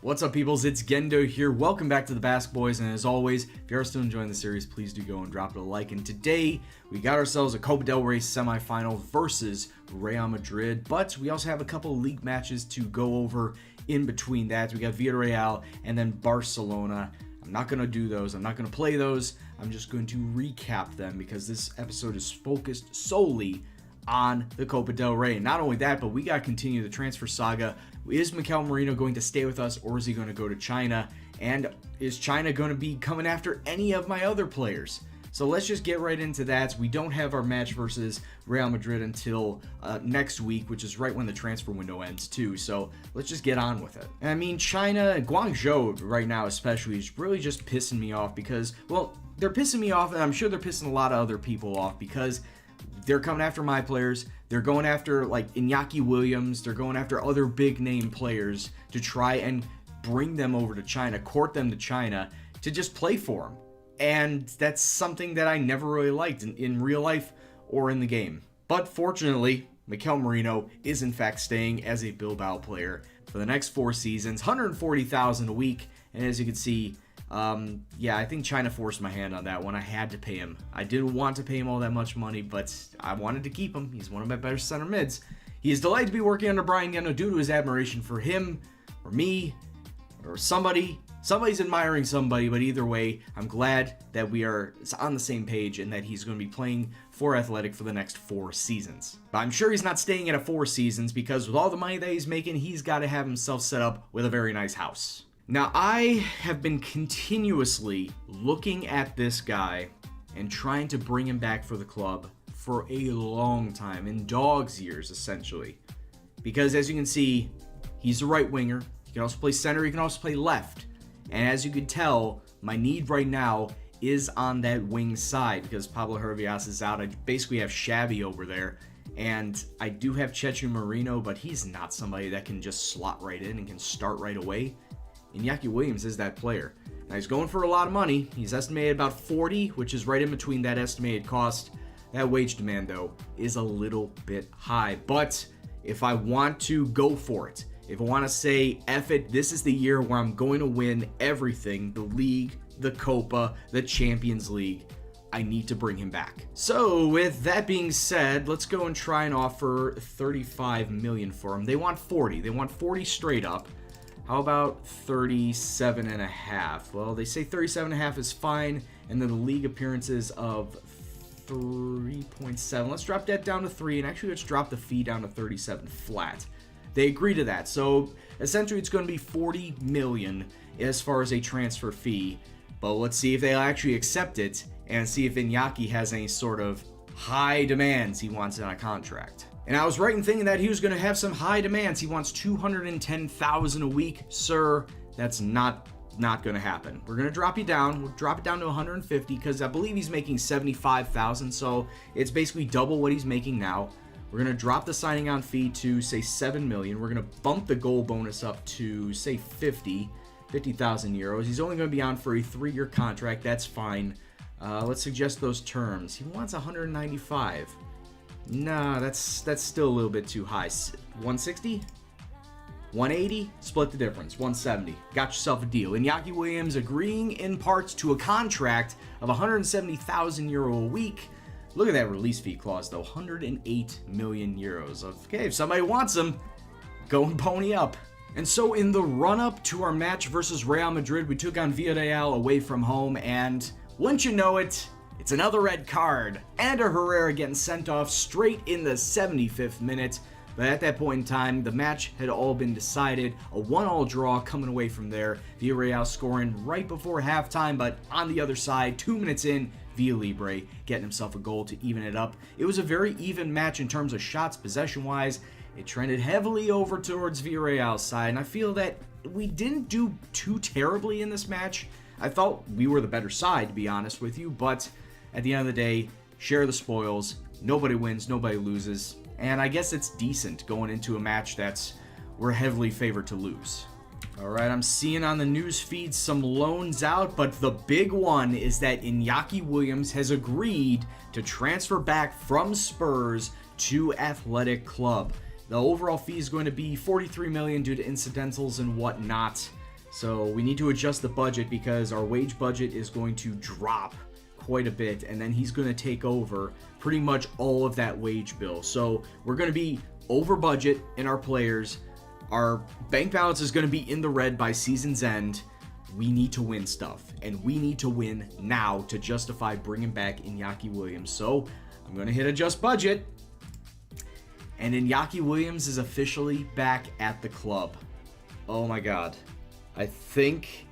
What's up, peoples? It's Gendo here. Welcome back to the Basque Boys, and as always, if you are still enjoying the series, please do go and drop it a like. And today, we got ourselves a Copa del Rey semifinal versus Real Madrid, but we also have a couple league matches to go over in between that. We got Villarreal and then Barcelona. I'm not going to do those. I'm not going to play those. I'm just going to recap them because this episode is focused solely on the Copa del Rey. Not only that, but we got to continue the transfer saga. Is Mikel Merino going to stay with us, or is he going to go to China? And is China going to be coming after any of my other players? So let's just get right into that. We don't have our match versus Real Madrid until next week, which is right when the transfer window ends too. So let's just get on with it. And I mean, China, Guangzhou right now especially, is really just pissing me off because, well, they're pissing me off, and I'm sure they're pissing a lot of other people off because they're coming after my players. They're going after like Iñaki Williams. They're going after other big name players to try and bring them over to China, court them to China to just play for them. And that's something that I never really liked in real life or in the game. But fortunately, Mikel Merino is in fact staying as a Bilbao player for the next 4 seasons, $140,000 a week. And as you can see, yeah, I think China forced my hand on that one. I had to pay him. I didn't want to pay him all that much money, but I wanted to keep him. He's one of my better center mids. He is delighted to be working under Brian Gendo due to his admiration for him, or me, or somebody. Somebody's admiring somebody, but either way, I'm glad that we are on the same page and that he's going to be playing for Athletic for the next 4 seasons. But I'm sure he's not staying at 4 seasons because with all the money that he's making, he's got to have himself set up with a very nice house. Now, I have been continuously looking at this guy and trying to bring him back for the club for a long time, in dog's years, essentially. Because as you can see, he's a right winger. He can also play center. He can also play left. And as you can tell, my need right now is on that wing side because Pablo Hervias is out. I basically have Xavi over there. And I do have Chechu Marino, but he's not somebody that can just slot right in and can start right away. Iñaki Williams is that player. Now he's going for a lot of money. He's estimated about 40, which is right in between that estimated cost. That wage demand, though, is a little bit high. But if I want to go for it, if I want to say, F it, this is the year where I'm going to win everything, the league, the Copa, the Champions League, I need to bring him back. So with that being said, let's go and try and offer 35 million for him. They want 40. They want 40 straight up. How about 37.5? Well, they say 37.5 is fine, and then the league appearances of 3.7. Let's drop that down to 3, and actually let's drop the fee down to 37 flat. They agree to that, so essentially it's going to be 40 million as far as a transfer fee, but let's see if they'll actually accept it and see if Iñaki has any sort of high demands he wants in a contract. And I was right in thinking that he was going to have some high demands. He wants $210,000 a week. Sir, that's not going to happen. We're going to drop you down. We'll drop it down to 150 because I believe he's making 75,000, so it's basically double what he's making now. We're going to drop the signing on fee to, say, 7 million. We're going to bump the goal bonus up to, say, 50,000 euros. He's only going to be on for a 3-year contract. That's fine. Let's suggest those terms. He wants 195. Nah, that's still a little bit too high. 160? 180? Split the difference. 170. Got yourself a deal. Iñaki Williams agreeing in parts to a contract of 170,000 euro a week. Look at that release fee clause, though. 108 million euros. Okay, if somebody wants him, go and pony up. And so in the run-up to our match versus Real Madrid, we took on Villarreal away from home, and wouldn't you know it, it's another red card, and a Herrera getting sent off straight in the 75th minute. But at that point in time, the match had all been decided. A 1-1 draw coming away from there. Villarreal scoring right before halftime, but on the other side, 2 minutes in, Villalibre getting himself a goal to even it up. It was a very even match in terms of shots possession-wise. It trended heavily over towards Villarreal's side, and I feel that we didn't do too terribly in this match. I thought we were the better side, to be honest with you, but at the end of the day, share the spoils. Nobody wins, nobody loses. And I guess it's decent going into a match that's we're heavily favored to lose. Alright, I'm seeing on the news feed some loans out, but the big one is that Iñaki Williams has agreed to transfer back from Spurs to Athletic Club. The overall fee is going to be $43 million due to incidentals and whatnot. So we need to adjust the budget because our wage budget is going to drop quite a bit, and then he's going to take over pretty much all of that wage bill. So we're going to be over budget in our players. Our bank balance is going to be in the red by season's end. We need to win stuff, and we need to win now to justify bringing back Iñaki Williams. So I'm going to hit adjust budget, and Iñaki Williams is officially back at the club. Oh my God. I think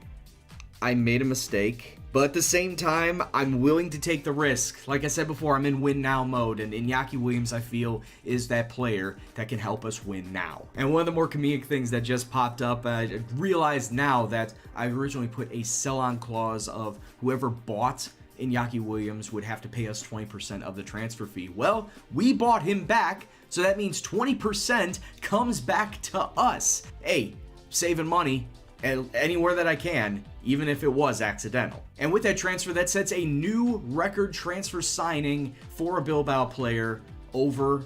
I made a mistake, but at the same time, I'm willing to take the risk. Like I said before, I'm in win now mode, and Iñaki Williams, I feel, is that player that can help us win now. And one of the more comedic things that just popped up, I realized now that I originally put a sell-on clause of whoever bought Iñaki Williams would have to pay us 20% of the transfer fee. Well, we bought him back, so that means 20% comes back to us. Hey, saving money anywhere that I can, even if it was accidental. And with that transfer, that sets a new record transfer signing for a Bilbao player over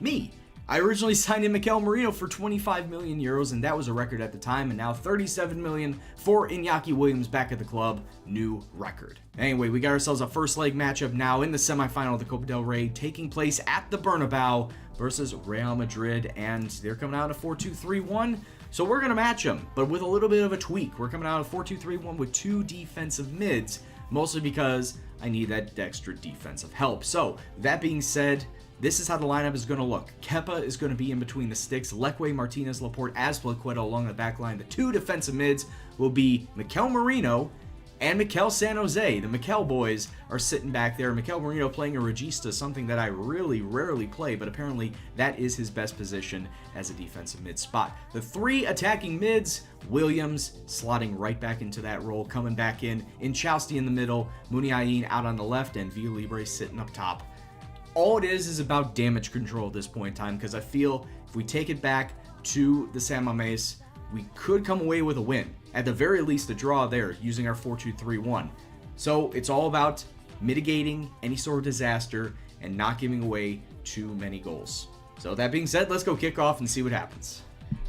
me. I originally signed in Mikel Merino for 25 million euros, and that was a record at the time, and now 37 million for Iñaki Williams back at the club, new record. Anyway, we got ourselves a first leg matchup now in the semifinal of the Copa del Rey, taking place at the Bernabeu versus Real Madrid, and they're coming out of 4-2-3-1. So we're going to match them, but with a little bit of a tweak. We're coming out of 4-2-3-1 with 2 defensive mids, mostly because I need that extra defensive help. So that being said, this is how the lineup is going to look. Kepa is going to be in between the sticks. Leque, Martinez, Laporte, Azpilicueta along the back line. The 2 defensive mids will be Mikel Merino and Mikel San Jose. The Mikel boys are sitting back there. Mikel Merino playing a regista, something that I really rarely play, but apparently that is his best position as a defensive mid spot. The 3 attacking mids, Williams slotting right back into that role, coming back in Chalsti in the middle, Muniain out on the left, and Villalibre sitting up top. All it is about damage control at this point in time, because I feel if we take it back to the San Mamés, we could come away with a win. At the very least, a draw there using our 4-2-3-1. So it's all about mitigating any sort of disaster and not giving away too many goals. So that being said, let's go kick off and see what happens.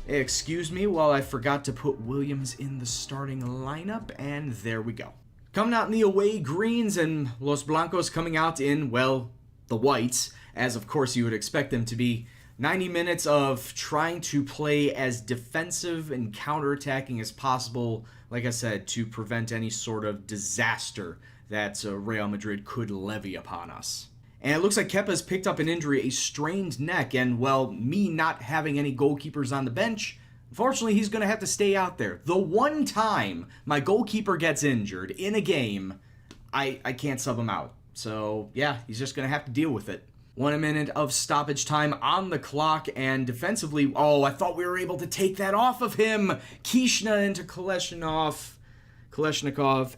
Hey, excuse me while I forgot to put Williams in the starting lineup, and there we go. Coming out in the away greens, and Los Blancos coming out in, well, the whites, as of course you would expect them to be. 90 minutes of trying to play as defensive and counterattacking as possible, like I said, to prevent any sort of disaster that Real Madrid could levy upon us. And it looks like Kepa's picked up an injury, a strained neck, and, well, me not having any goalkeepers on the bench, unfortunately he's going to have to stay out there. The one time my goalkeeper gets injured in a game, I can't sub him out. So, yeah, he's just going to have to deal with it. 1 minute of stoppage time on the clock, and defensively, oh, I thought we were able to take that off of him. Kishna into Kalashnikov,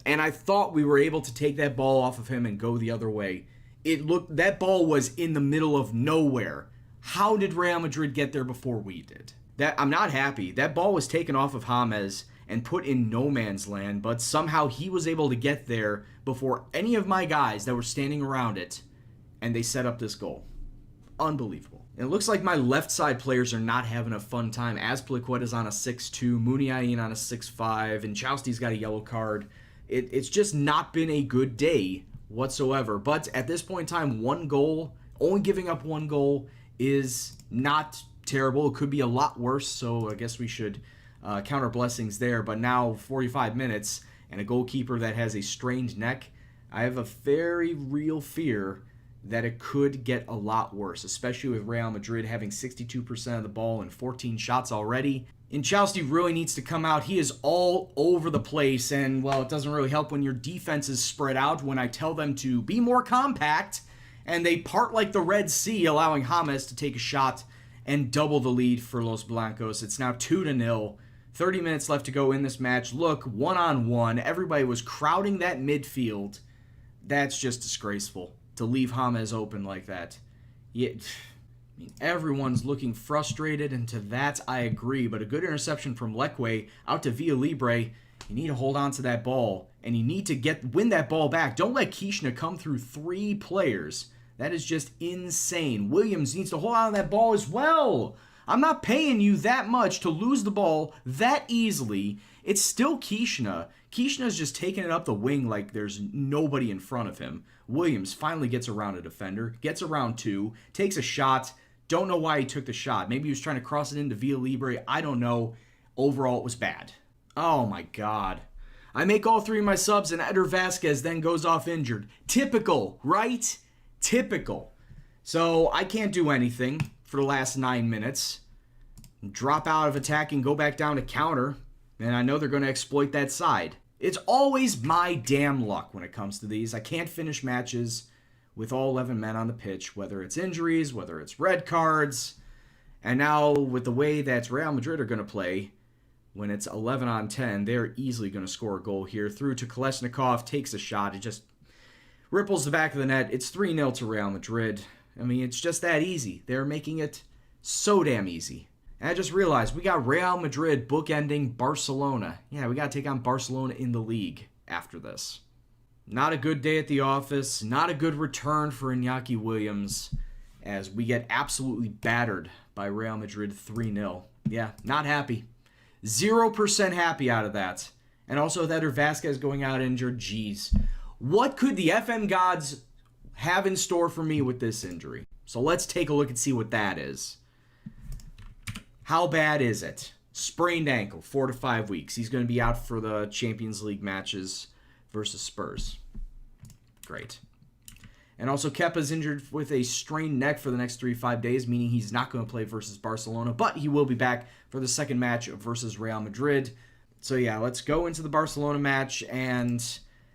and I thought we were able to take that ball off of him and go the other way. That ball was in the middle of nowhere. How did Real Madrid get there before we did? I'm not happy. That ball was taken off of James and put in no man's land, but somehow he was able to get there before any of my guys that were standing around it, and they set up this goal. Unbelievable. And it looks like my left side players are not having a fun time. Azpilicueta's on a 6-2, Muniain on a 6-5, and Chalsti's got a yellow card. It's just not been a good day whatsoever. But at this point in time, 1 goal, only giving up 1 goal is not terrible. It could be a lot worse, so I guess we should count our blessings there. But now 45 minutes and a goalkeeper that has a strained neck, I have a very real fear that it could get a lot worse, especially with Real Madrid having 62% of the ball and 14 shots already. And Chalsti really needs to come out. He is all over the place, and, well, it doesn't really help when your defense is spread out when I tell them to be more compact, and they part like the Red Sea, allowing James to take a shot and double the lead for Los Blancos. It's now 2-0. 30 minutes left to go in this match. Look, 1-on-1. Everybody was crowding that midfield. That's just disgraceful to leave James open like that. Everyone's looking frustrated, and to that I agree, but a good interception from Leque out to Villalibre. You need to hold on to that ball, and you need to win that ball back. Don't let Kishna come through 3 players. That is just insane. Williams needs to hold on to that ball as well. I'm not paying you that much to lose the ball that easily it's still Kishna. Kishna's just taking it up the wing like there's nobody in front of him. Williams finally gets around a defender, gets around two, takes a shot. Don't know why he took the shot. Maybe he was trying to cross it into Villa Libre. I don't know. Overall, it was bad. Oh my God. I make all three of my subs and Eder Vasquez then goes off injured. Typical, right? Typical. So I can't do anything for the last 9 minutes. Drop out of attacking, go back down to counter, and I know they're going to exploit that side. It's always my damn luck when it comes to these. I can't finish matches with all 11 men on the pitch, whether it's injuries, whether it's red cards. And now with the way that Real Madrid are going to play, when it's 11 on 10, they're easily going to score a goal here. Through to Kolesnikov, takes a shot. It just ripples the back of the net. It's 3-0 to Real Madrid. I mean, it's just that easy. They're making it so damn easy. And I just realized we got Real Madrid bookending Barcelona. Yeah, we got to take on Barcelona in the league after this. Not a good day at the office. Not a good return for Iñaki Williams as we get absolutely battered by Real Madrid 3-0. Yeah, not happy. 0% happy out of that. And also with Eder Vasquez going out injured. Jeez. What could the FM gods have in store for me with this injury? So let's take a look and see what that is. How bad is it? Sprained ankle, 4 to 5 weeks. He's going to be out for the Champions League matches versus Spurs. Great. And also Kepa's injured with a strained neck for the next 3 to 5 days, meaning he's not going to play versus Barcelona, but he will be back for the second match versus Real Madrid. So yeah, let's go into the Barcelona match and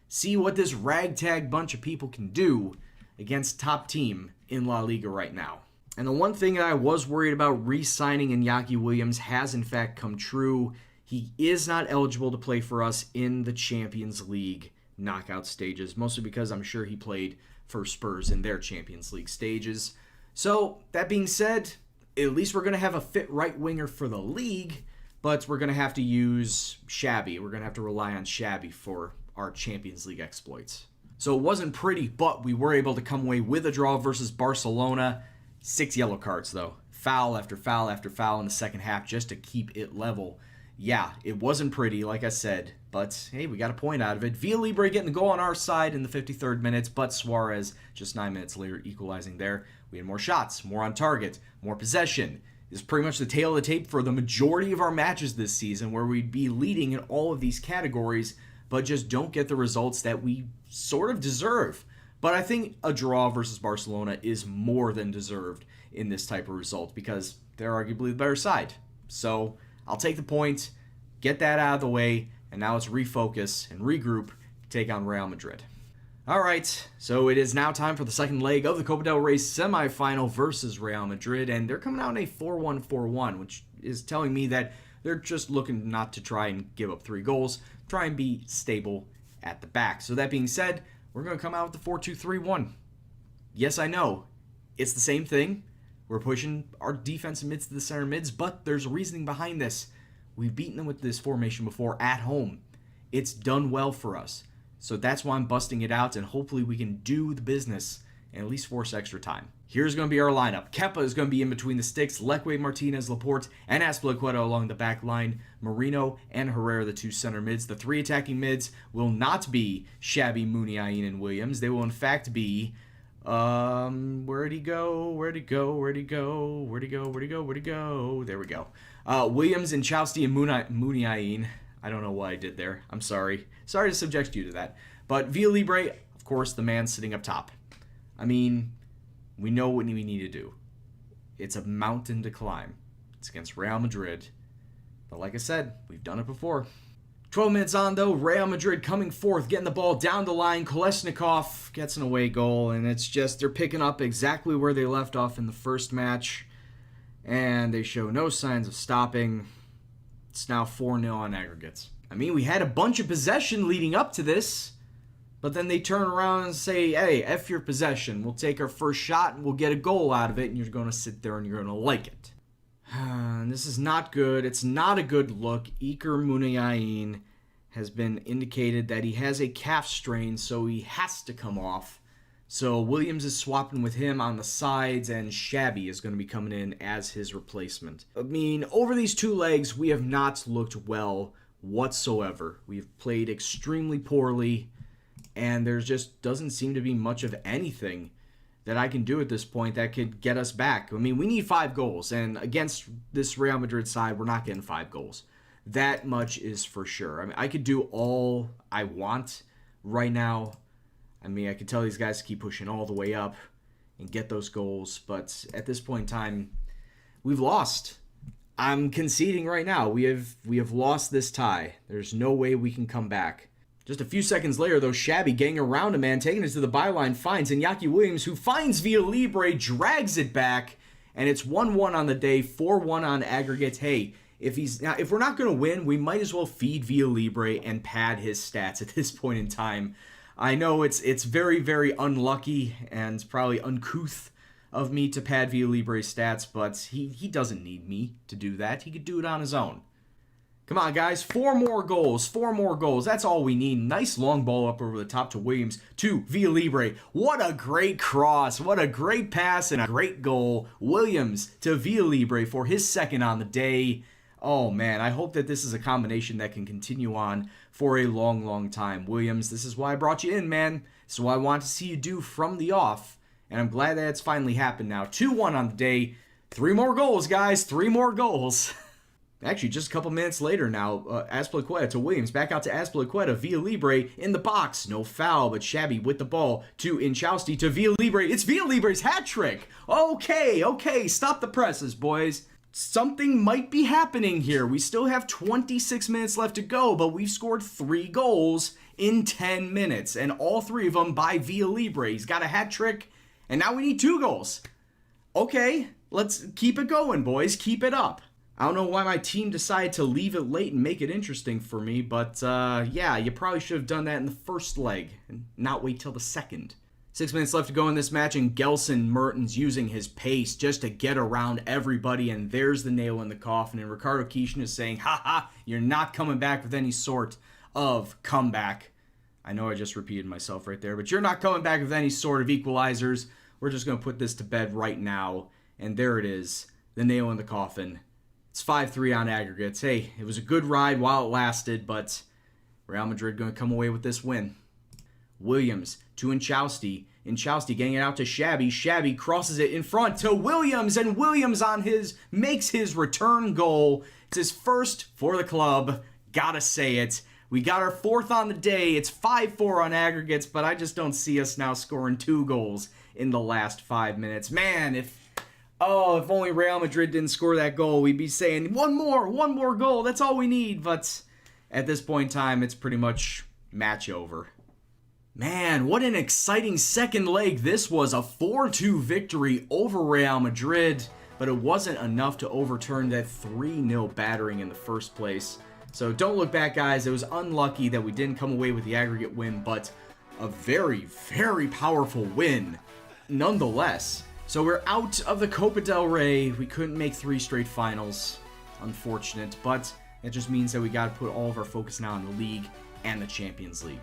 see what this ragtag bunch of people can do against top team in La Liga right now. And the one thing that I was worried about re-signing Iñaki Williams has in fact come true. He is not eligible to play for us in the Champions League knockout stages, mostly because I'm sure he played for Spurs in their Champions League stages. So, that being said, at least we're going to have a fit right winger for the league, but we're going to have to use Shabby. We're going to have to rely on Shabby for our Champions League exploits. So it wasn't pretty, but we were able to come away with a draw versus Barcelona. 6 yellow cards, though. Foul after foul after foul in the second half just to keep it level. Yeah, it wasn't pretty, like I said, but hey, we got a point out of it. Villa Libre getting the goal on our side in the 53rd minutes, but Suarez just 9 minutes later equalizing there. We had more shots, more on target, more possession. This is pretty much the tail of the tape for the majority of our matches this season, where we'd be leading in all of these categories, but just don't get the results that we sort of deserve. But I think a draw versus Barcelona is more than deserved in this type of result because they're arguably the better side. So I'll take the point, get that out of the way, and now let's refocus and regroup to take on Real Madrid. All right, so it is now time for the second leg of the Copa del Rey semifinal versus Real Madrid, and they're coming out in a 4-1-4-1, which is telling me that they're just looking not to try and give up 3 goals, try and be stable at the back. So that being said, we're going to come out with the 4-2-3-1. Yes, I know. It's the same thing. We're pushing our defensive mids to the center mids, but there's a reasoning behind this. We've beaten them with this formation before at home. It's done well for us. So that's why I'm busting it out, and hopefully we can do the business and at least force extra time. Here's going to be our lineup. Kepa is going to be in between the sticks. Leque, Martinez, Laporte, and Azpilicueta along the back line. Marino and Herrera, the 2 center mids. The 3 attacking mids will not be Shabby, Muniain, and Williams. They will in fact be... where'd he go? There we go. Williams and Chowsty and Muniain. I don't know what I did there. I'm sorry. Sorry to subject you to that. But Villa Libre, of course, the man sitting up top. I mean, we know what we need to do. It's a mountain to climb. It's against Real Madrid. But like I said, we've done it before. 12 minutes on, though, Real Madrid coming forth, getting the ball down the line. Kolesnikov gets an away goal, and it's just they're picking up exactly where they left off in the first match. And they show no signs of stopping. It's now 4-0 on aggregates. I mean, we had a bunch of possession leading up to this. But then they turn around and say, hey, F your possession. We'll take our first shot and we'll get a goal out of it. And you're going to sit there and you're going to like it. This is not good. It's not a good look. Iker Muniain has been indicated that he has a calf strain, so he has to come off. So Williams is swapping with him on the sides, and Shabby is going to be coming in as his replacement. I mean, over these 2 legs, we have not looked well whatsoever. We've played extremely poorly, and there just doesn't seem to be much of anything that I can do at this point that could get us back. I mean, we need 5 goals, and against this Real Madrid side, we're not getting 5 goals. That much is for sure. I mean, I could do all I want right now. I mean, I could tell these guys to keep pushing all the way up and get those goals, but at this point in time, we've lost. I'm conceding right now. We have lost this tie. There's no way we can come back. Just a few seconds later, though, Shabby getting around a man, taking it to the byline, finds Iñaki Williams, who finds Villa Libre, drags it back, and it's 1-1 on the day, 4-1 on aggregate. Hey, if we're not going to win, we might as well feed Villa Libre and pad his stats at this point in time. I know it's very, very unlucky and probably uncouth of me to pad Villa Libre's stats, but he doesn't need me to do that. He could do it on his own. Come on, guys. 4 more goals. 4 more goals. That's all we need. Nice long ball up over the top to Williams to Villa Libre. What a great cross. What a great pass and a great goal. Williams to Villa Libre for his second on the day. Oh, man. I hope that this is a combination that can continue on for a long, long time. Williams, this is why I brought you in, man. This is what I want to see you do from the off. And I'm glad that it's finally happened now. 2-1 on the day. 3 more goals, guys. 3 more goals. Actually, just a couple minutes later now, Azpilicueta to Williams. Back out to Azpilicueta. Villa Libre in the box. No foul, but Shabby with the ball to Inchausti to Villa Libre. It's Villa Libre's hat trick. Okay. Stop the presses, boys. Something might be happening here. We still have 26 minutes left to go, but we've scored 3 goals in 10 minutes. And all 3 of them by Villa Libre. He's got a hat trick, and now we need 2 goals. Okay, let's keep it going, boys. Keep it up. I don't know why my team decided to leave it late and make it interesting for me, but yeah, you probably should have done that in the first leg and not wait till the second. 6 minutes left to go in this match, and Gelson Mertens using his pace just to get around everybody, and there's the nail in the coffin, and Ricardo Keeshan is saying, haha, you're not coming back with any sort of comeback. I know I just repeated myself right there, but you're not coming back with any sort of equalizers. We're just going to put this to bed right now, and there it is, the nail in the coffin. It's 5-3 on aggregates. Hey, it was a good ride while it lasted, but Real Madrid going to come away with this win. Williams to Inchausti. Inchausti getting it out to Shabby. Shabby crosses it in front to Williams, and Williams makes his return goal. It's his first for the club. Gotta say it. We got our 4th on the day. It's 5-4 on aggregates, but I just don't see us now scoring 2 goals in the last 5 minutes. Man, if only Real Madrid didn't score that goal, we'd be saying, one more goal, that's all we need. But at this point in time, it's pretty much match over. Man, what an exciting second leg this was. A 4-2 victory over Real Madrid, but it wasn't enough to overturn that 3-0 battering in the first place. So don't look back, guys. It was unlucky that we didn't come away with the aggregate win, but a very, very powerful win nonetheless. So we're out of the Copa del Rey. We couldn't make 3 straight finals. Unfortunate, but it just means that we got to put all of our focus now on the league and the Champions League.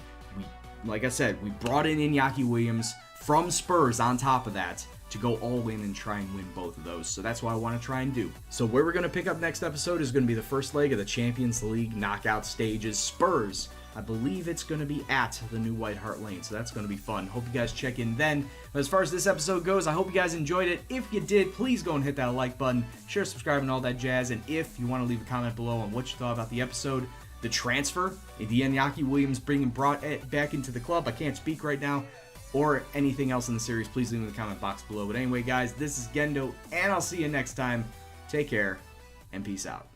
Like I said, we brought in Iñaki Williams from Spurs on top of that to go all in and try and win both of those. So that's what I want to try and do. So where we're going to pick up next episode is going to be the first leg of the Champions League knockout stages. Spurs, I believe it's going to be at the new White Hart Lane, so that's going to be fun. Hope you guys check in then. But as far as this episode goes, I hope you guys enjoyed it. If you did, please go and hit that like button, share, subscribe, and all that jazz. And if you want to leave a comment below on what you thought about the episode, the transfer, the Iñaki Williams being brought back into the club, I can't speak right now, or anything else in the series, please leave in the comment box below. But anyway, guys, this is Gendo, and I'll see you next time. Take care, and peace out.